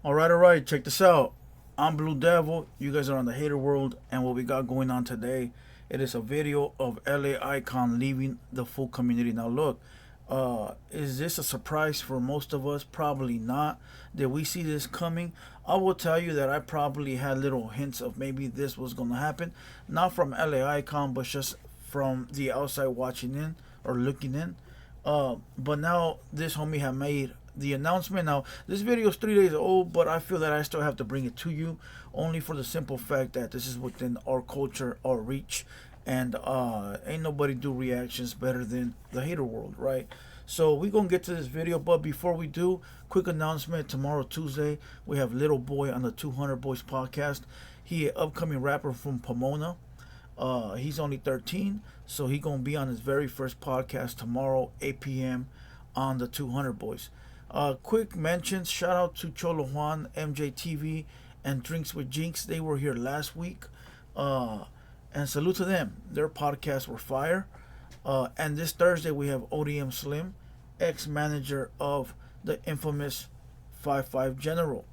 All right. Check this out. I'm Blue Devil. You guys are on the Hater World, and what we got going on today, it is a video of LA Eyekon leaving the full community. Now, look, is this a surprise for most of us? Probably not. Did we see this coming? I will tell you that I probably had little hints of maybe this was gonna happen, not from LA Eyekon, but just from the outside watching in or looking in. But now this homie have made the announcement. Now this video is 3 days old, but I feel that I still have to bring it to you, only for the simple fact that this is within our culture, our reach, and ain't nobody do reactions better than the Hater World, right? So we gonna get to this video, but before we do, quick announcement: tomorrow, Tuesday, we have Little Boy on the 200 Boys podcast. He an upcoming rapper from Pomona. He's only 13, so he gonna be on his very first podcast tomorrow, 8 p.m. on the 200 Boys. Quick mentions: shout out to Cholo Juan, MJTV, and Drinks with Jinx. They were here last week, and salute to them. Their podcasts were fire. And this Thursday we have ODM Slim, ex-manager of the infamous 5-5 General.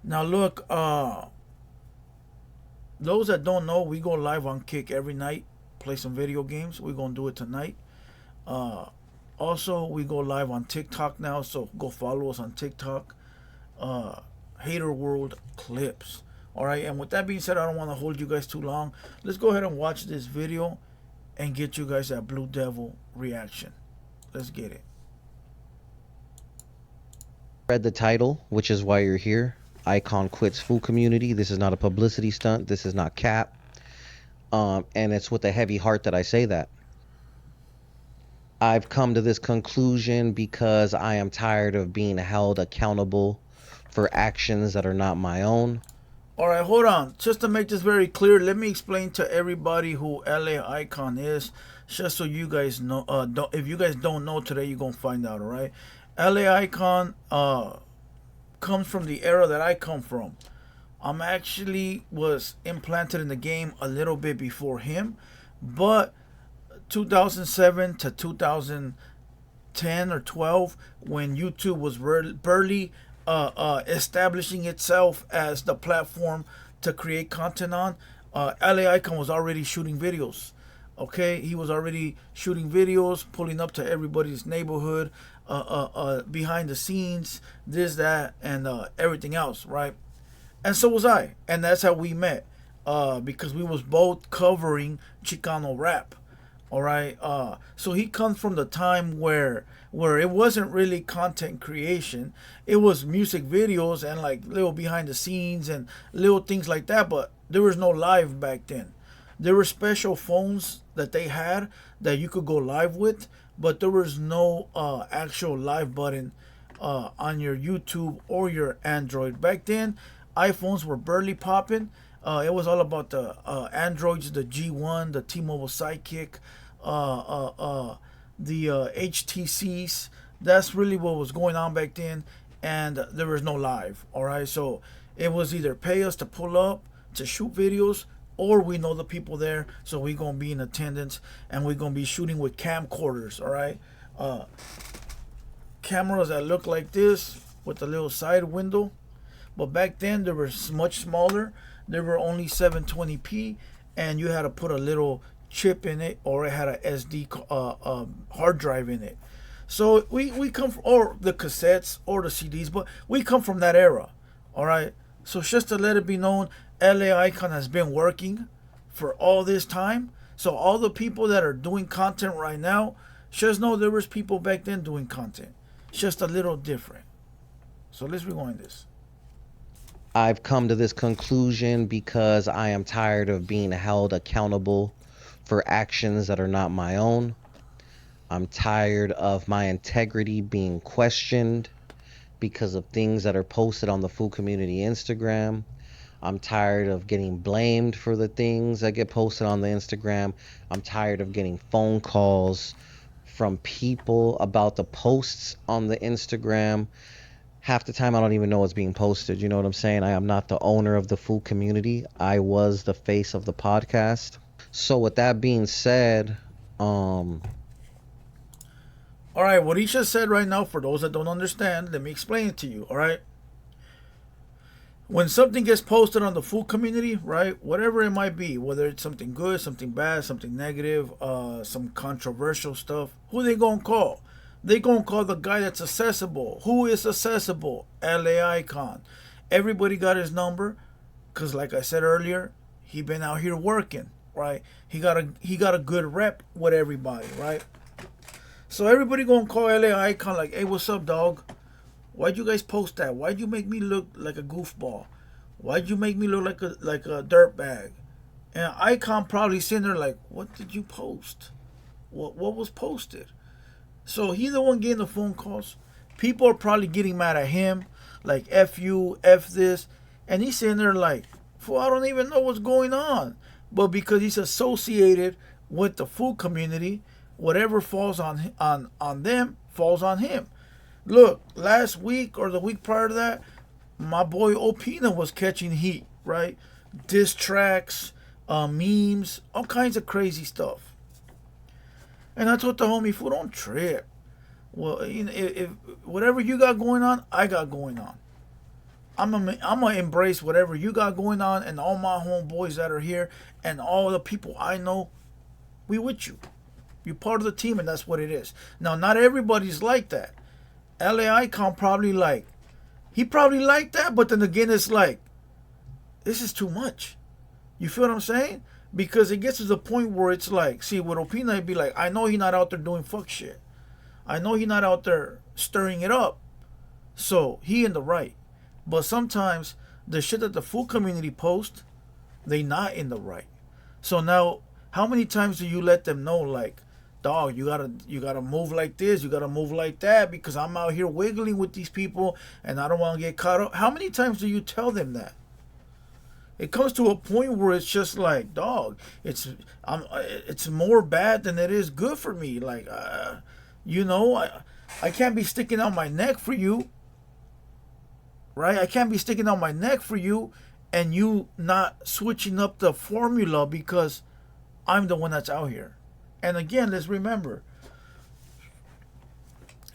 Now look, those that don't know, we go live on Kick every night, play some video games. We're gonna do it tonight. Uh, Also, we go live on TikTok now, so go follow us on TikTok. Hater World Clips. All right, and with that being said, I don't want to hold you guys too long. Let's go ahead and watch this video and get you guys that Blue Devil reaction. Let's get it. Read the title, which is why you're here. Eyekon quits full community. This is not a publicity stunt. This is not cap. And it's with a heavy heart that I say that. I've come to this conclusion because I am tired of being held accountable for actions that are not my own. All right, hold on. Just to make this very clear, let me explain to everybody who LA Eyekon is, just so you guys know. If you guys don't know today, you're gonna find out. All right, LA Eyekon comes from the era that I come from. I'm actually was implanted in the game a little bit before him, but 2007 to 2010 or 12, when YouTube was barely establishing itself as the platform to create content on, LA Icon was already shooting videos. Okay, he was already shooting videos, pulling up to everybody's neighborhood, behind the scenes, this, that, and everything else, right? And so was I, and that's how we met, because we was both covering Chicano rap. All right. So he comes from the time where it wasn't really content creation. It was music videos and like little behind the scenes and little things like that. But there was no live back then. There were special phones that they had that you could go live with, but there was no actual live button on your YouTube or your Android. Back then, iPhones were barely popping. It was all about the Androids, the G1, the T-Mobile Sidekick, the HTCs. That's really what was going on back then, and there was no live. All right, so it was either pay us to pull up to shoot videos, or we know the people there, so we gonna be in attendance and we gonna be shooting with camcorders. All right, cameras that look like this with a little side window. But back then they were much smaller. They were only 720p, and you had to put a little chip in it, or it had a SD hard drive in it. So we come from, or the cassettes or the CDs, but we come from that era. All right. So just to let it be known, LA Icon has been working for all this time. So all the people that are doing content right now, just know there was people back then doing content. It's just a little different. So let's rewind this. I've come to this conclusion because I am tired of being held accountable for actions that are not my own. I'm tired of my integrity being questioned because of things that are posted on the Full Community Instagram. I'm tired of getting blamed for the things that get posted on the Instagram. I'm tired of getting phone calls from people about the posts on the Instagram. Half the time I don't even know what's being posted. You know what I'm saying? I am not the owner of the Full Community. I was the face of the podcast. So with that being said, All All right, what he just said right now, for those that don't understand, let me explain it to you. All right, when something gets posted on the food community, right, whatever it might be, whether it's something good, something bad, something negative, some controversial stuff, who they gonna call? They gonna call the guy that's accessible. Who is accessible? LA Icon. Everybody got his number, cause like I said earlier, he been out here working, right? He got a good rep with everybody, right? So everybody gonna call LA Icon like, hey, what's up, dog? Why'd you guys post that? Why'd you make me look like a goofball? Why'd you make me look like a dirtbag? And Icon probably sitting there like, what did you post? What was posted? So he the one getting the phone calls. People are probably getting mad at him, like F you, F this. And he's sitting there like, fool, I don't even know what's going on. But because he's associated with the food community, whatever falls on them falls on him. Look, last week or the week prior to that, my boy Opina was catching heat, right? Diss tracks, memes, all kinds of crazy stuff. And I told the homie, fool, don't trip. Well, you know, if whatever you got going on, I got going on. I'm gonna embrace whatever you got going on, and all my homeboys that are here, and all the people I know, we with you. You're part of the team, and that's what it is. Now, not everybody's like that. LA Icon probably he probably liked that, but then again, it's like, this is too much. You feel what I'm saying? Because it gets to the point where it's like, see, with Opina, it'd be like, I know he's not out there doing fuck shit. I know he's not out there stirring it up. So he in the right. But sometimes the shit that the food community post, they not in the right. So now, how many times do you let them know, like, dog, you gotta move like this, you gotta move like that, because I'm out here wiggling with these people and I don't want to get caught up. How many times do you tell them that? It comes to a point where it's just like, dog, it's more bad than it is good for me. Like, I can't be sticking out my neck for you, right? I can't be sticking out my neck for you, and you not switching up the formula because I'm the one that's out here. And again, let's remember,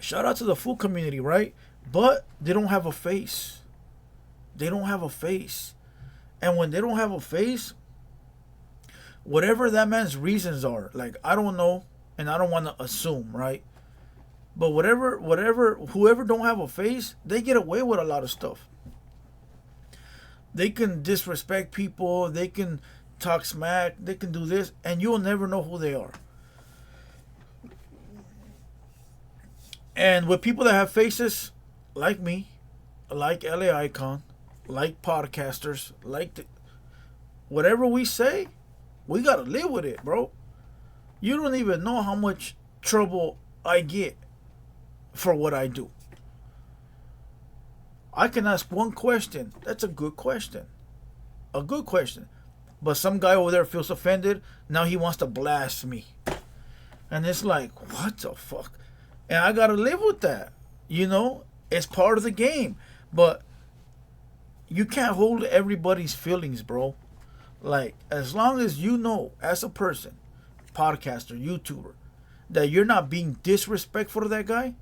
shout out to the food community, right? But they don't have a face. They don't have a face. And when they don't have a face, whatever that man's reasons are, like, I don't know, and I don't want to assume, right? But whoever don't have a face, they get away with a lot of stuff. They can disrespect people, they can talk smack, they can do this, and you'll never know who they are. And with people that have faces, like me, like LA Icon, like podcasters, whatever we say, we gotta live with it, bro. You don't even know how much trouble I get for what I do. I can ask one question. That's a good question. A good question. But some guy over there feels offended. Now he wants to blast me. And it's like, what the fuck? And I gotta live with that. It's part of the game. But you can't hold everybody's feelings, bro. Like, as long as you know, as a person, podcaster, YouTuber, that you're not being disrespectful to that guy,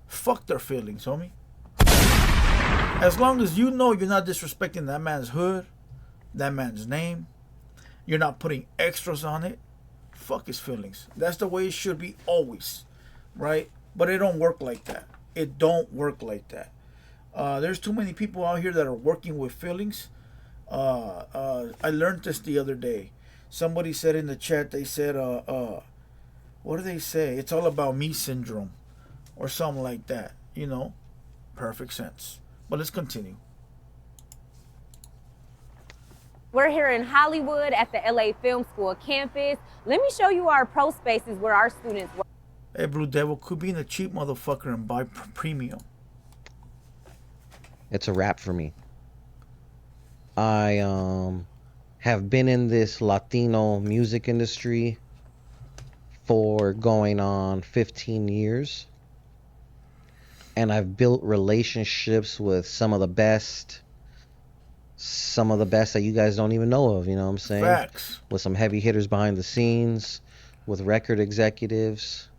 fuck their feelings, homie. As long as you know you're not disrespecting that man's hood, that man's name, you're not putting extras on it, fuck his feelings. That's the way it should be always, right? But it don't work like that. It don't work like that. There's too many people out here that are working with feelings. I learned this the other day. Somebody said in the chat, they said, what do they say? It's all about me syndrome or something like that. Perfect sense. But let's continue. We're here in Hollywood at the LA Film School campus. Let me show you our pro spaces where our students work. Hey, Blue Devil, could be in a cheap motherfucker and buy premium. It's a wrap for me. I have been in this Latino music industry for going on 15 years. And I've built relationships with some of the best that you guys don't even know of, you know what I'm saying? Facts. With some heavy hitters behind the scenes, with record executives.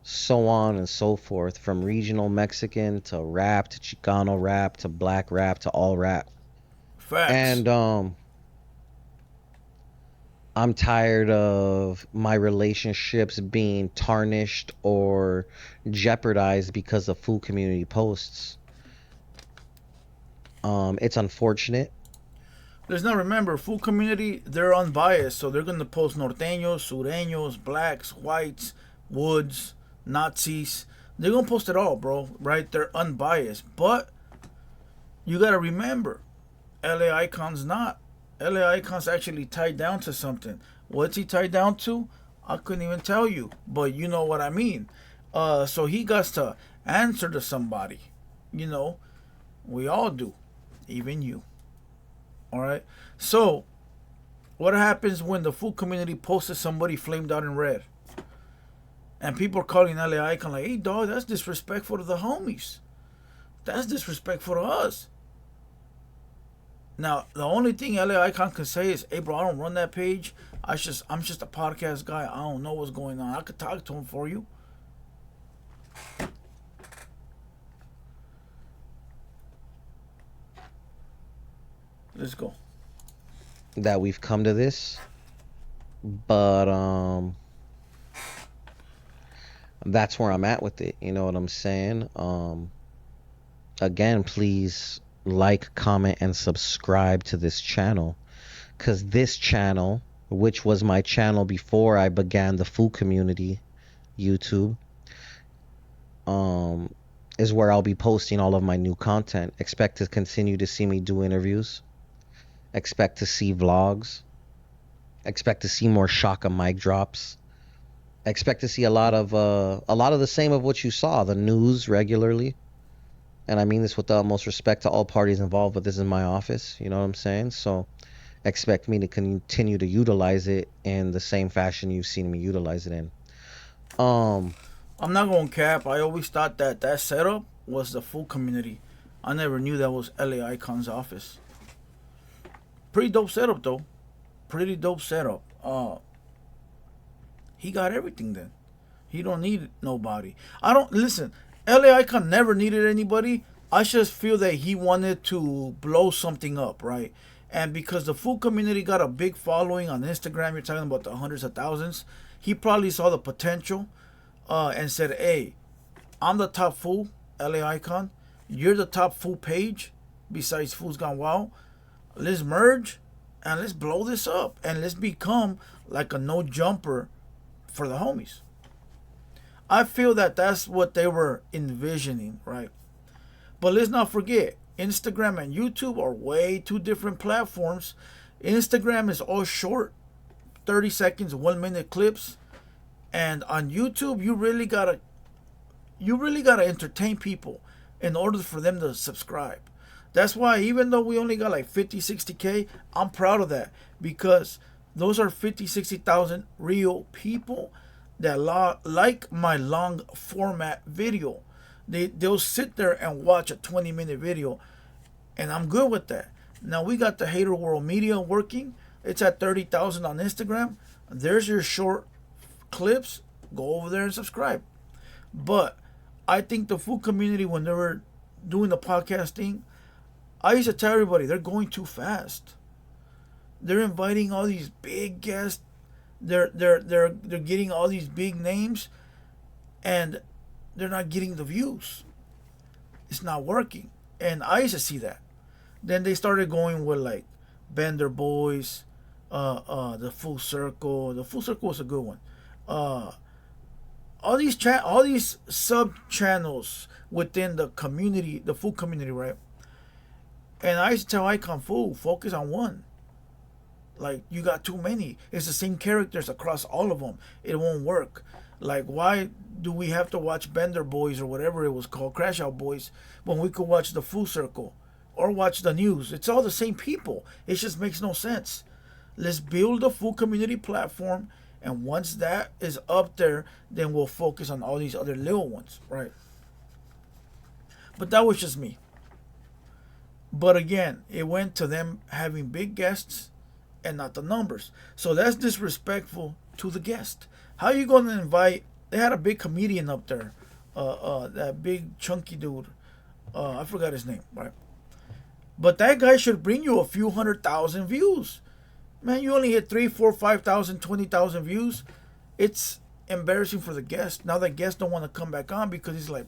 so on and so forth, from regional Mexican to rap to Chicano rap to black rap to all rap. Facts. And I'm tired of my relationships being tarnished or jeopardized because of food community posts. It's unfortunate. Let's not remember, food community, they're unbiased, so they're gonna post norteños, sureños, blacks, whites, woods, Nazis. They're gonna post it all, bro. Right? They're unbiased. But you gotta remember, LA Icon's not. LA Icon's actually tied down to something. What's he tied down to? I couldn't even tell you, but you know what I mean. So he got to answer to somebody. You know, we all do, even you. All right. So what happens when the food community posted somebody flamed out in red, and people are calling LA Icon like, "Hey, dog, that's disrespectful to the homies. That's disrespectful to us." Now, the only thing LA Icon can say is, "Hey, bro, I don't run that page. I'm just a podcast guy. I don't know what's going on. I could talk to him for you." Let's go. That we've come to this, but that's where I'm at with it. You know what I'm saying? Again, please like, comment, and subscribe to this channel, because this channel, which was my channel before I began the food community YouTube, is where I'll be posting all of my new content. Expect to continue to see me do interviews. Expect to see vlogs. Expect to see more Shaka mic drops. Expect to see a lot of the same of what you saw, the news regularly. And I mean this with the utmost respect to all parties involved, but this is my office, you know what I'm saying? So expect me to continue to utilize it in the same fashion you've seen me utilize it in. I'm not going to cap. I always thought that setup was the food community. I never knew that was LA Icon's office. Pretty dope setup though. Pretty dope setup. He got everything then. He don't need nobody. I don't listen. LA Icon never needed anybody. I just feel that he wanted to blow something up, right? And because the food community got a big following on Instagram, you're talking about the hundreds of thousands. He probably saw the potential, and said, "Hey, I'm the top fool, LA Icon. You're the top fool page. Besides Food's Gone Wild. Let's merge and let's blow this up and let's become like a no jumper for the homies." I feel that that's what they were envisioning, right? But let's not forget, Instagram and YouTube are way two different platforms. Instagram is all short, 30 seconds, 1 minute clips. And on YouTube, you really gotta entertain people in order for them to subscribe. That's why even though we only got like 50, 60K, I'm proud of that, because those are 50, 60,000 real people that like my long format video. They'll sit there and watch a 20-minute video, and I'm good with that. Now we got the Hater World Media working. It's at 30,000 on Instagram. There's your short clips. Go over there and subscribe. But I think the food community, when they were doing the podcasting, I used to tell everybody they're going too fast. They're inviting all these big guests. They're getting all these big names, and they're not getting the views. It's not working. And I used to see that. Then they started going with like Bender Boys, the Full Circle. The Full Circle was a good one. All these sub channels within the community, the food community, right? And I used to tell Icon, fool, focus on one. Like, you got too many. It's the same characters across all of them. It won't work. Like, why do we have to watch Bender Boys or whatever it was called, Crash Out Boys, when we could watch the Full Circle or watch the news? It's all the same people. It just makes no sense. Let's build a full community platform, and once that is up there, then we'll focus on all these other little ones, right? But that was just me. But again, it went to them having big guests and not the numbers. So that's disrespectful to the guest. How are you going to invite They had a big comedian up there, that big chunky dude. I forgot his name, right? But that guy should bring you a few 100,000 views. Man, you only hit 3, 4, 5,000, 20,000 views. It's embarrassing for the guest. Now the guests don't want to come back on because he's like.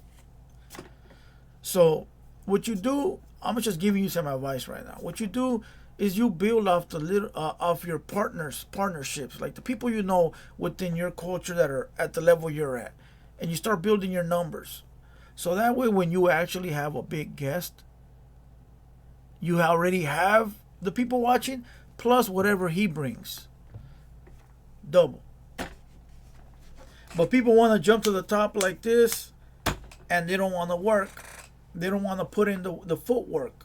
So what you do, I'm just giving you some advice right now. What you do is you build off the little off your partnerships, like the people you know within your culture that are at the level you're at, and you start building your numbers. So that way, when you actually have a big guest, you already have the people watching plus whatever he brings. Double. But people want to jump to the top like this, and they don't want to work. They don't want to put in the footwork.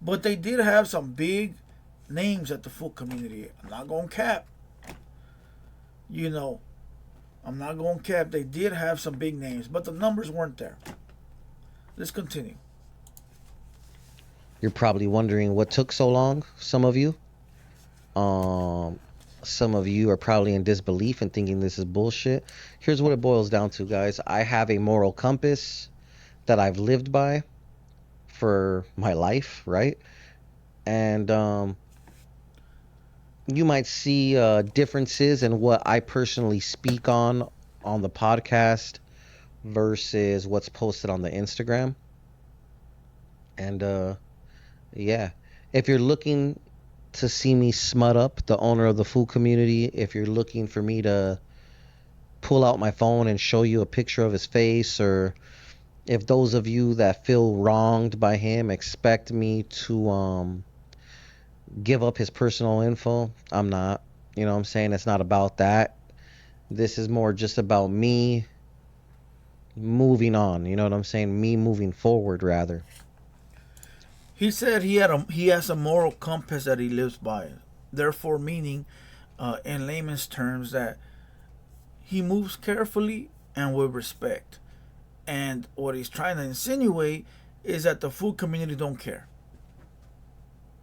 But they did have some big names at the food community. I'm not going to cap. You know, I'm not going to cap. They did have some big names, but the numbers weren't there. Let's continue. You're probably wondering what took so long, some of you. Some of you are probably in disbelief and thinking this is bullshit. Here's what it boils down to, guys. I have a moral compass that I've lived by for my life, right? And you might see differences in what I personally speak on the podcast versus what's posted on the Instagram. And yeah, if you're looking to see me smut up the owner of the food community, if you're looking for me to pull out my phone and show you a picture of his face, or if those of you that feel wronged by him expect me to give up his personal info, I'm not. You know what I'm saying? It's not about that. This is more just about me moving on. You know what I'm saying? Me moving forward, rather. He said he has a moral compass that he lives by. Therefore, meaning, in layman's terms, that he moves carefully and with respect. And what he's trying to insinuate is that the food community don't care.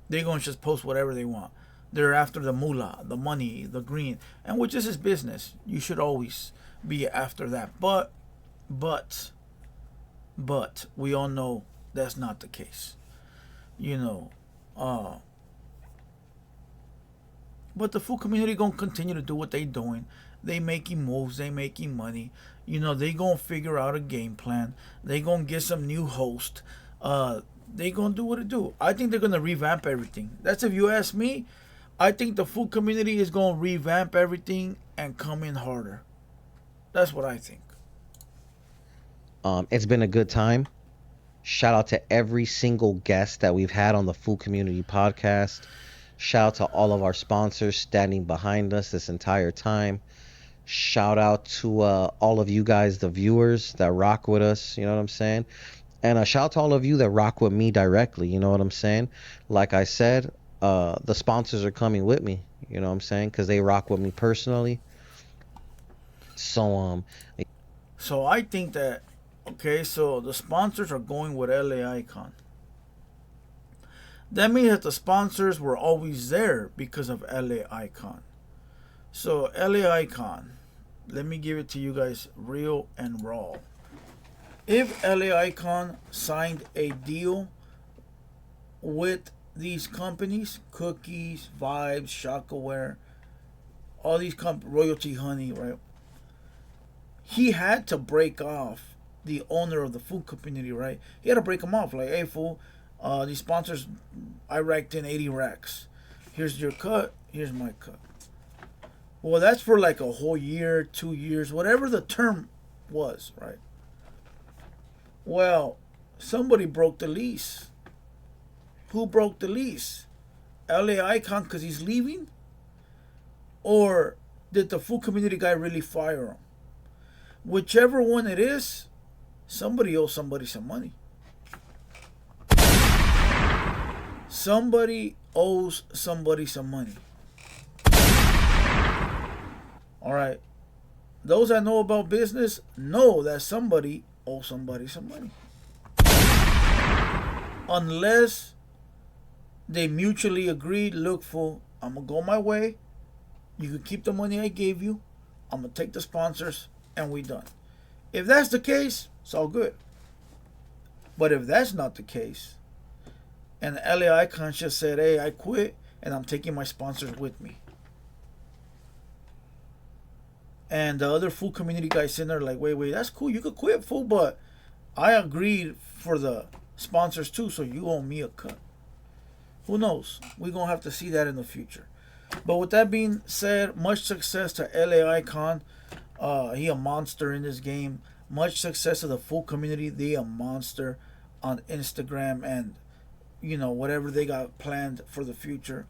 They're going to just post whatever they want. They're after the moolah, the money, the green, and which is his business. You should always be after that. But, we all know that's not the case. You know, but the food community going to continue to do what they doing. They making moves. They making money. You know, they going to figure out a game plan. They going to get some new host. They going to do what it do. I think they're going to revamp everything. That's if you ask me. I think the food community is going to revamp everything and come in harder. That's what I think. It's been a good time. Shout out to every single guest that we've had on the Food Community Podcast. Shout out to all of our sponsors standing behind us this entire time. Shout out to all of you guys, the viewers that rock with us. You know what I'm saying? And shout out to all of you that rock with me directly. You know what I'm saying? Like I said, the sponsors are coming with me. You know what I'm saying? Because they rock with me personally. So I think that, okay, so the sponsors are going with LA Eyekon. That means that the sponsors were always there because of LA Eyekon. So LA Eyekon, let me give it to you guys real and raw. If LA Eyekon signed a deal with these companies, Cookies, Vibes, Shockaware, all these Royalty Honey, right? He had to break off the owner of the food community, right? He had to break them off. Like, hey, fool, these sponsors, I racked in 80 racks. Here's your cut. Here's my cut. Well, that's for like a whole year, 2 years, whatever the term was, right? Well, somebody broke the lease. Who broke the lease? LA Eyekon because he's leaving? Or did the food community guy really fire him? Whichever one it is, somebody owes somebody some money. Somebody owes somebody some money. Alright. Those that know about business know that somebody owes somebody some money. Unless they mutually agreed, look, fool, I'm going to go my way. You can keep the money I gave you. I'm going to take the sponsors. and we done. If that's the case, it's all good. But if that's not the case, and LA Icon just said, hey, I quit and I'm taking my sponsors with me. And the other food community guys sitting there like, wait, that's cool. You could quit, fool, but I agreed for the sponsors too, so you owe me a cut. Who knows? We're going to have to see that in the future. But with that being said, much success to LA Icon. He a monster in this game. Much success to the full community. They a monster on Instagram and, you know, whatever they got planned for the future.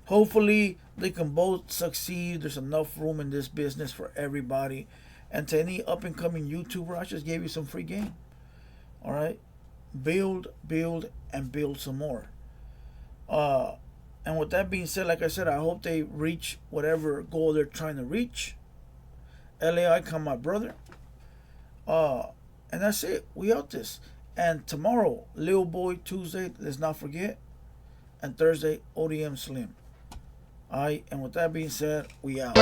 Hopefully they can both succeed. There's enough room in this business for everybody. And to any up and coming YouTuber, I just gave you some free game. All right, build, and build some more. And with that being said, like I said, I hope they reach whatever goal they're trying to reach. LA Icon, my brother. And that's it. We out this. And tomorrow, Lil Boy Tuesday, let's not forget. And Thursday, ODM Slim. Alright, and with that being said, we out.